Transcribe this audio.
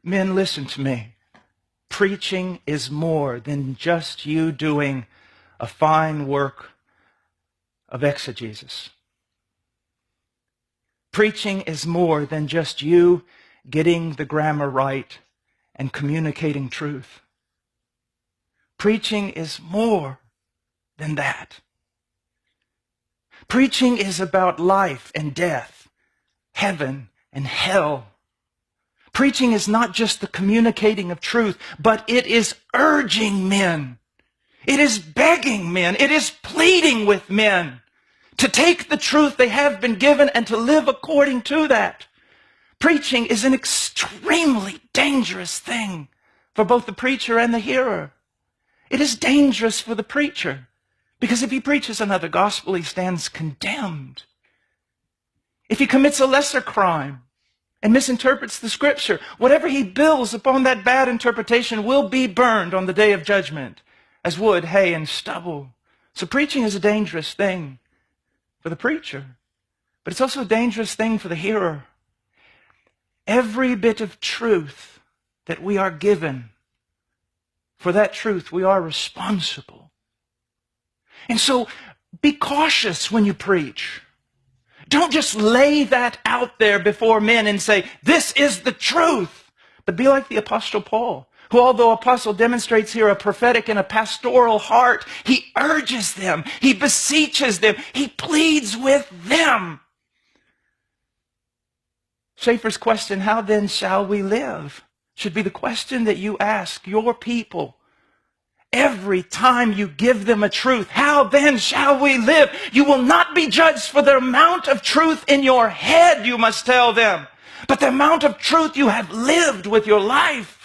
Men, listen to me. Preaching is more than just you doing a fine work of exegesis. Preaching is more than just you getting the grammar right and communicating truth. Preaching is more than that. Preaching is about life and death, heaven and hell. Preaching is not just the communicating of truth, but it is urging men. It is begging men. It is pleading with men to take the truth they have been given and to live according to that. Preaching is an extremely dangerous thing for both the preacher and the hearer. It is dangerous for the preacher because if he preaches another gospel, he stands condemned. If he commits a lesser crime and misinterprets the scripture, whatever he builds upon that bad interpretation will be burned on the day of judgment as wood, hay, and stubble. So preaching is a dangerous thing for the preacher, but it's also a dangerous thing for the hearer. Every bit of truth that we are given, for that truth we are responsible. And so be cautious when you preach. Don't just lay that out there before men and say, this is the truth. But be like the Apostle Paul, who, although apostle, demonstrates here a prophetic and a pastoral heart. He urges them. He beseeches them. He pleads with them. Schaeffer's question, how then shall we live, should be the question that you ask your people. Every time you give them a truth, how then shall we live? You will not be judged for the amount of truth in your head, you must tell them, but the amount of truth you have lived with your life.